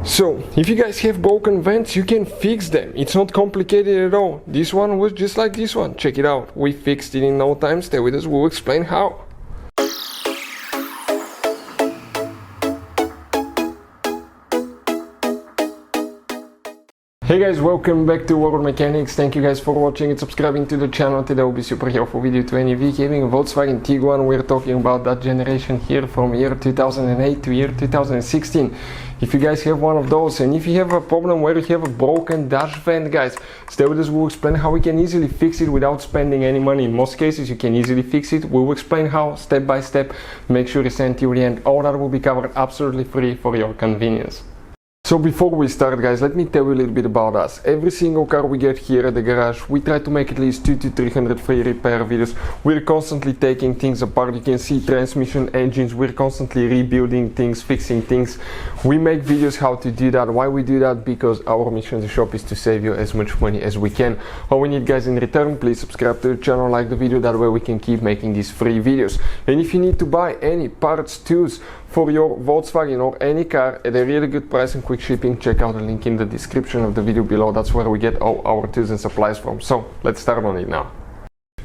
So if you guys have broken vents, you can fix them. It's not complicated at all. This one was just like this one. Check it out. We fixed it in no time. Stay with us, we'll explain how. Hey guys, welcome back to World Mechanics. Thank you guys for watching and subscribing to the channel. Today will be super helpful video to any of you having a Volkswagen Tiguan. We're talking about that generation here from year 2008 to year 2016. If you guys have one of those, and if you have a problem where you have a broken dash vent, guys, stay with us, we'll explain how we can easily fix it without spending any money. In most cases you can easily fix it. We will explain how step by step. Make sure you stay till the end. All that will be covered absolutely free for your convenience. So before we start, guys, let me tell you a little bit about us. Every single car we get here at the garage, we try to make at least 200 to 300 free repair videos. We're constantly taking things apart. You can see transmission, engines. We're constantly rebuilding things, fixing things. We make videos how to do that. Why we do that? Because our mission in the shop is to save you as much money as we can. All we need, guys, in return, please subscribe to the channel, like the video. That way we can keep making these free videos. And if you need to buy any parts, tools for your Volkswagen or any car at a really good price and quick shipping, check out the link in the description of the video below. That's where we get all our tools and supplies from. So let's start on it now.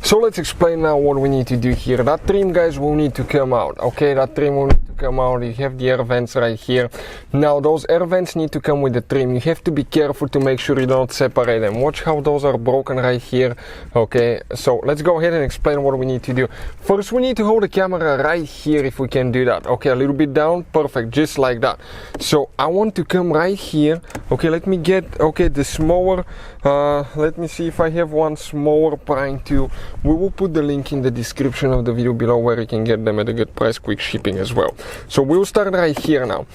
So let's explain now what we need to do here. That trim, guys, will need to come out. Okay, that trim will need to come out. You have the air vents right here. Now those air vents need to come with the trim. You have to be careful to make sure you don't separate them. Watch how those are broken right here. Okay, so let's go ahead and explain what we need to do. First, we need to hold the camera right here if we can do that. Okay, a little bit down. Perfect, just like that. So I want to come right here. Okay, let me get, okay, the smaller, let me see if I have one smaller prying tool. We will put the link in the description of the video below where you can get them at a good price, quick shipping as well. So we'll start right here now.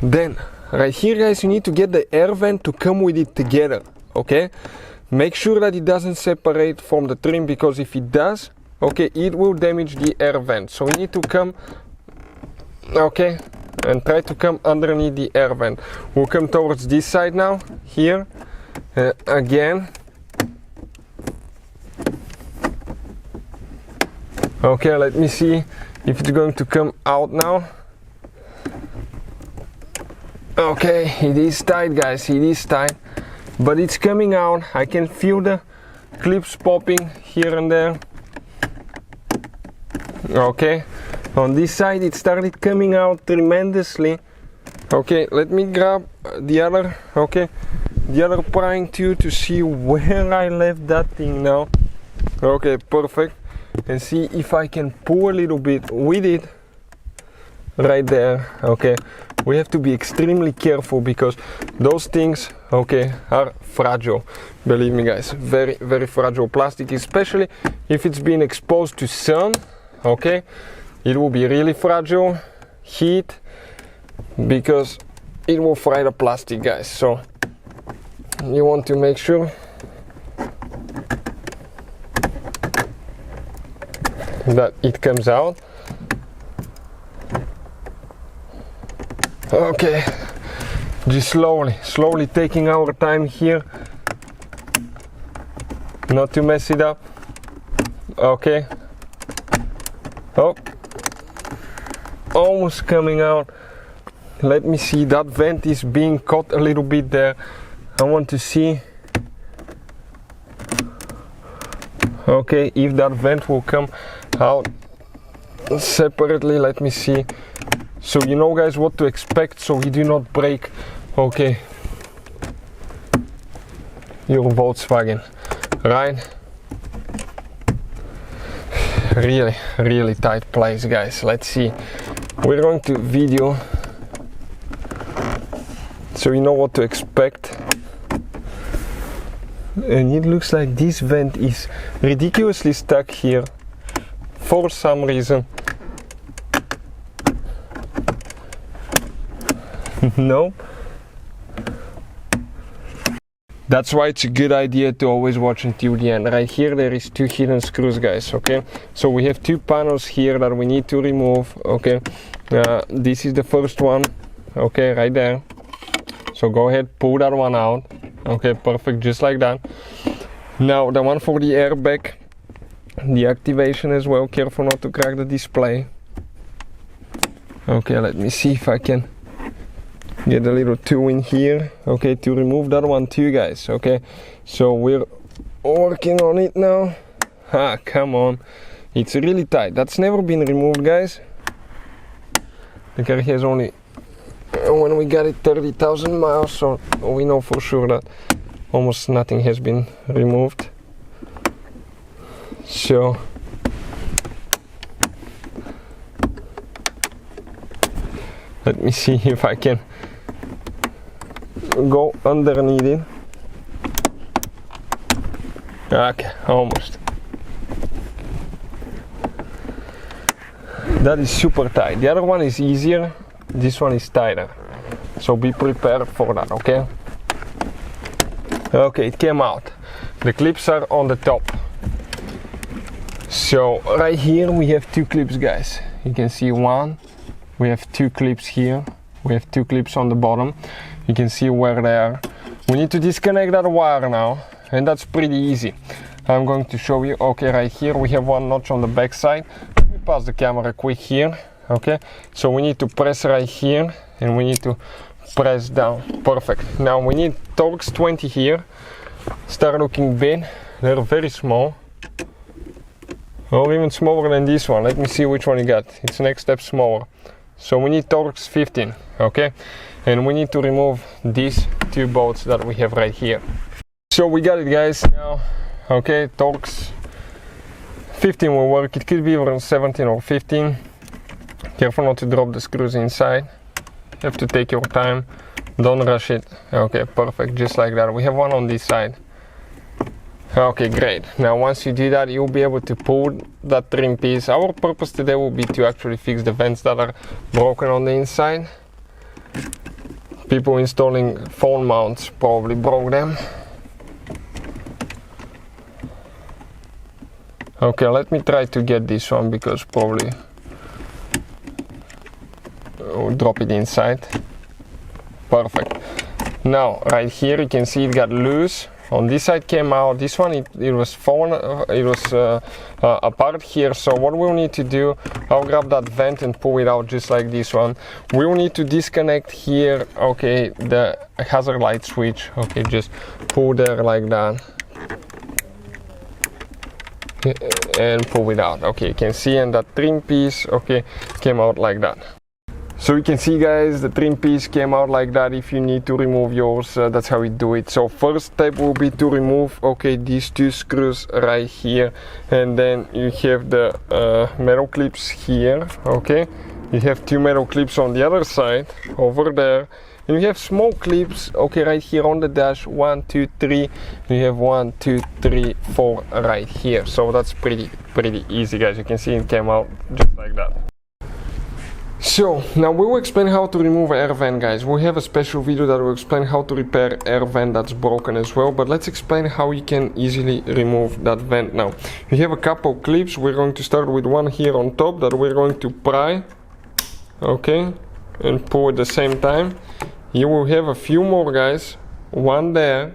Then right here, guys, you need to get the air vent to come with it together. Okay, make sure that it doesn't separate from the trim, because if it does, okay, it will damage the air vent. So you need to come, okay, and try to come underneath the air vent. We'll come towards this side now, here, again. Okay, let me see if it's going to come out now. Okay, it is tight, guys, it is tight, but it's coming out. I can feel the clips popping here and there. Okay, on this side it started coming out tremendously. Okay, let me grab the other, okay, the other prying tool to see where I left that thing now. Okay, perfect. And see if I can pull a little bit with it right there. Okay, we have to be extremely careful because those things, okay, are fragile. Believe me, guys, very, very fragile plastic, especially if it's been exposed to sun. Okay, it will be really fragile, heat, because it will fry the plastic, guys. So you want to make sure that it comes out. Okay, just slowly taking our time here, not to mess it up. Okay, oh, almost coming out. Let me see, that vent is being caught a little bit there. I want to see, okay, if that vent will come out separately. Let me see. So you know, guys, what to expect, so you do not break, okay, your Volkswagen, right? Really tight place, guys. Let's see, we're going to video so you know what to expect. And it looks like this vent is ridiculously stuck here for some reason. No. That's why it's a good idea to always watch until the end. Right here there is two hidden screws, guys. Okay, so we have two panels here that we need to remove. Okay, this is the first one. Okay, right there. So go ahead, pull that one out. Okay, perfect, just like that. Now the one for the airbag, the activation as well. Careful not to crack the display. Okay, let me see if I can get a little tool in here, okay, to remove that one too, guys. Okay, so we're working on it now. Ah, come on, it's really tight. That's never been removed, guys. The car has only, when we got it, 30,000 miles, so we know for sure that almost nothing has been removed. So let me see if I can go underneath it. Okay, almost. That is super tight. The other one is easier, this one is tighter. So be prepared for that, okay? Okay, it came out. The clips are on the top. So right here we have two clips, guys. You can see one. We have two clips here. We have two clips on the bottom. You can see where they are. We need to disconnect that wire now, and that's pretty easy. I'm going to show you. Okay, right here we have one notch on the back side. Let me pass the camera quick here. Okay, so we need to press right here, and we need to press down. Perfect. Now we need Torx 20 here. Start looking big. They're very small. Or even smaller than this one. Let me see which one you got. It's next step smaller. So we need Torx 15, okay? And we need to remove these two bolts that we have right here. So we got it, guys, now. Okay, Torx 15 will work. It could be even 17 or 15. Careful not to drop the screws inside. You have to take your time. Don't rush it. Okay, perfect, just like that. We have one on this side. Okay, great. Now once you do that, you'll be able to pull that trim piece. Our purpose today will be to actually fix the vents that are broken on the inside. People installing phone mounts probably broke them. Okay, let me try to get this one because probably we'll drop it inside. Perfect. Now right here you can see it got loose. On this side came out. This one it was fallen. It was apart here. So what we'll need to do, I'll grab that vent and pull it out just like this one. We'll need to disconnect here. Okay, the hazard light switch. Okay, just pull there like that and pull it out. Okay, you can see, and that trim piece, okay, came out like that. So you can see, guys, the trim piece came out like that. If you need to remove yours, that's how we do it. So first step will be to remove, okay, these two screws right here, and then you have the metal clips here. Okay, you have two metal clips on the other side over there, and you have small clips, okay, right here on the dash. 1, 2, 3. You have 1, 2, 3, 4 right here. So that's pretty easy, guys. You can see it came out just like that. So now we will explain how to remove air vent, guys. We have a special video that will explain how to repair air vent that's broken as well, but let's explain how you can easily remove that vent now. We have a couple clips. We're going to start with one here on top that we're going to pry, okay, and pull at the same time. You will have a few more, guys. One there,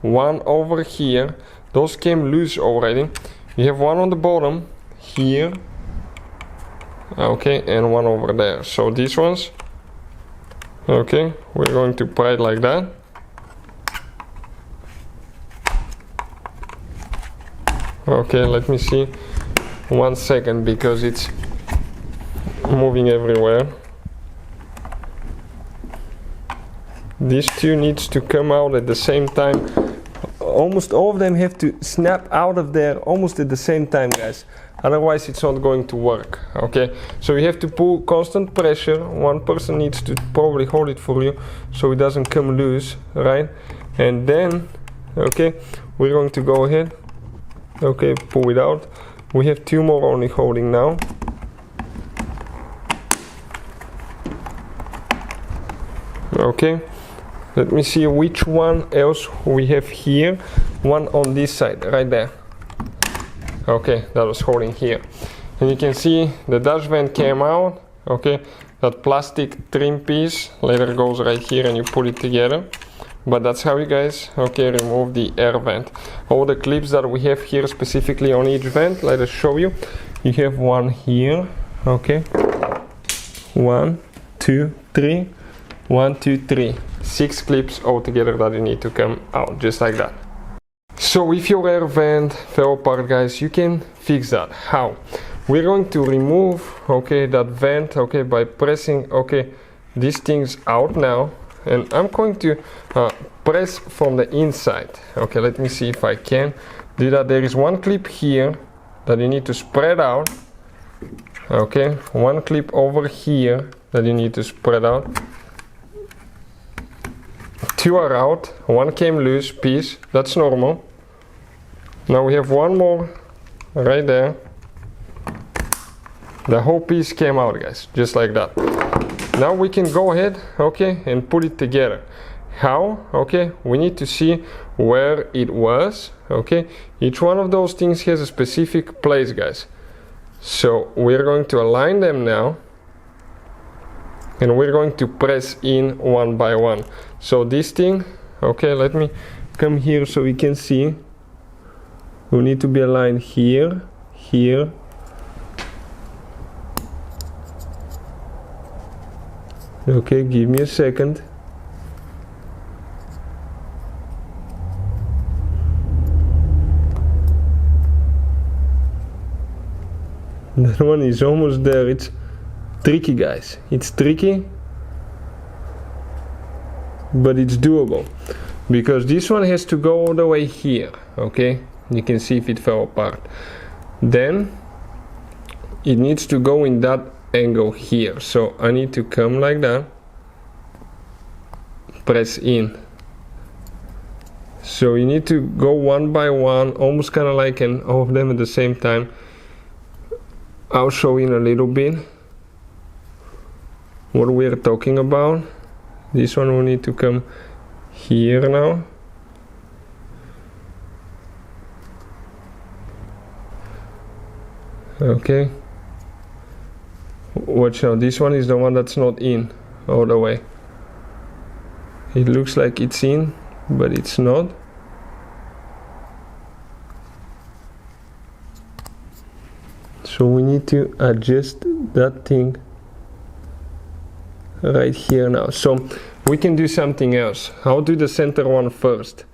one over here. Those came loose already. You have one on the bottom here. Okay, and one over there. So these ones, okay, we're going to pry it like that. Okay, let me see 1 second because it's moving everywhere. These two needs to come out at the same time. Almost all of them have to snap out of there almost at the same time, guys. Otherwise it's not going to work. Okay, so you have to pull constant pressure. One person needs to probably hold it for you so it doesn't come loose, right? And then, okay, we're going to go ahead, okay, pull it out. We have two more only holding now. Okay, let me see which one else we have here. One on this side, right there. Okay, that was holding here. And you can see the dash vent came out. Okay, that plastic trim piece later goes right here and you put it together. But that's how you guys, okay, remove the air vent. All the clips that we have here specifically on each vent, let us show you. You have one here, okay, 1, 2, 3. 1, 2, 3, 6 clips all together that you need to come out, just like that. So if your air vent fell apart, guys, you can fix that. How? We're going to remove, okay, that vent, okay, by pressing, okay, these things out now, and I'm going to press from the inside. Okay, let me see if I can do that. There is one clip here that you need to spread out. Okay, one clip over here that you need to spread out. 2 are out, 1 came loose, piece, that's normal. Now we have one more right there. The whole piece came out, guys, just like that. Now we can go ahead, okay, and put it together. How? Okay, we need to see where it was, okay. Each one of those things has a specific place, guys. So we're going to align them now, and we're going to press in one by one. So this thing, okay, let me come here so we can see. We need to be aligned here, here. Okay, give me a second. That one is almost there. It's tricky, guys. It's tricky, but it's doable, because this one has to go all the way here. Okay, you can see if it fell apart. Then it needs to go in that angle here, so I need to come like that, press in. So you need to go one by one, almost kind of like all of them at the same time. I'll show you in a little bit what we're talking about. This one will need to come here now. Okay, watch out, this one is the one that's not in all the way. It looks like it's in, but it's not. So we need to adjust that thing right here now. So we can do something else. I'll do the center one first,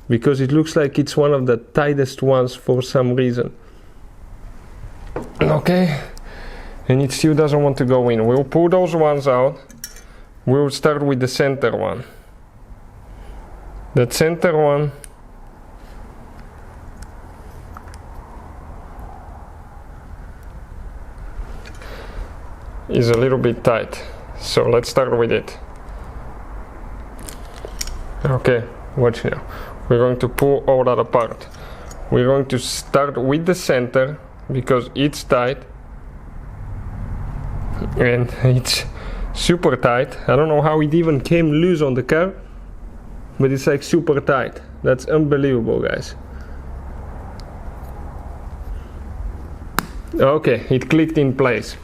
because it looks like it's one of the tightest ones for some reason. Okay, and it still doesn't want to go in. We'll pull those ones out. We'll start with the center one. The center one is a little bit tight, so let's start with it. Okay, watch now. We're going to pull all that apart. We're going to start with the center, because it's tight, and it's super tight. I don't know how it even came loose on the car, but it's like super tight. That's unbelievable, guys. Okay, it clicked in place.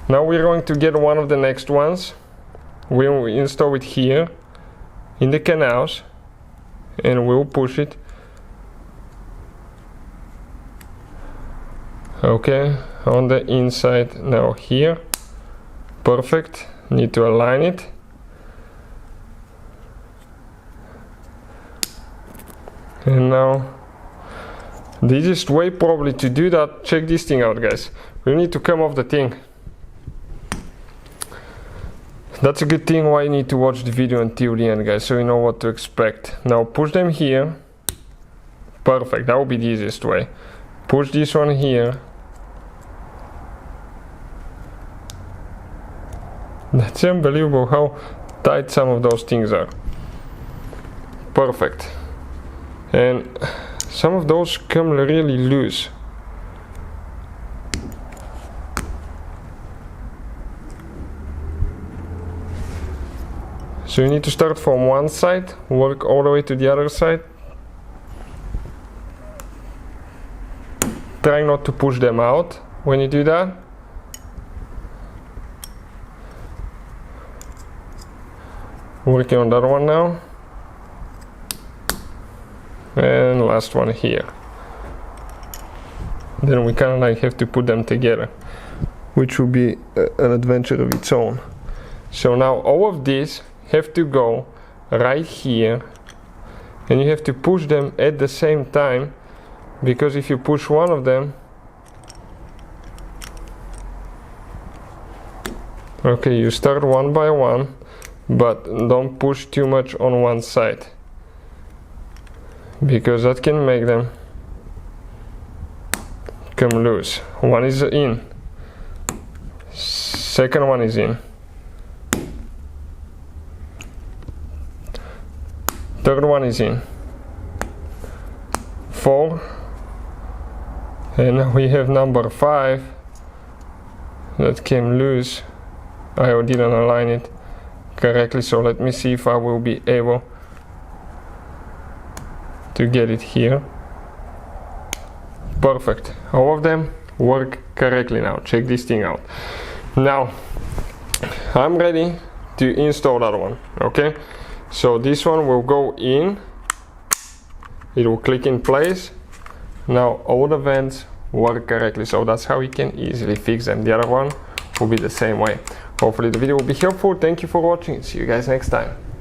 Now we're going to get one of the next ones. We'll install it here in the canals, and we'll push it. Okay, on the inside now here. Perfect. Need to align it. And now the easiest way probably to do that, check this thing out, guys. We need to come off the thing. That's a good thing why you need to watch the video until the end, guys, so you know what to expect. Now push them here. Perfect, that will be the easiest way. Push this one here. That's unbelievable how tight some of those things are. Perfect. And some of those come really loose. So you need to start from one side, work all the way to the other side. Try not to push them out when you do that. Working on that one now. And last one here. Then we kind of like have to put them together, which will be an adventure of its own. So now all of this have to go right here and you have to push them at the same time, because if you push one of them, okay, you start one by one, but don't push too much on one side, because that can make them come loose. One is in, second one is in, third one is in, 4, and we have number 5 that came loose. I didn't align it correctly, so let me see if I will be able to get it here. Perfect. All of them work correctly now. Check this thing out. Now I'm ready to install that one. Okay, so this one will go in, it will click in place. Now all the vents work correctly, so that's how you can easily fix them. The other one will be the same way. Hopefully the video will be helpful. Thank you for watching. See you guys next time.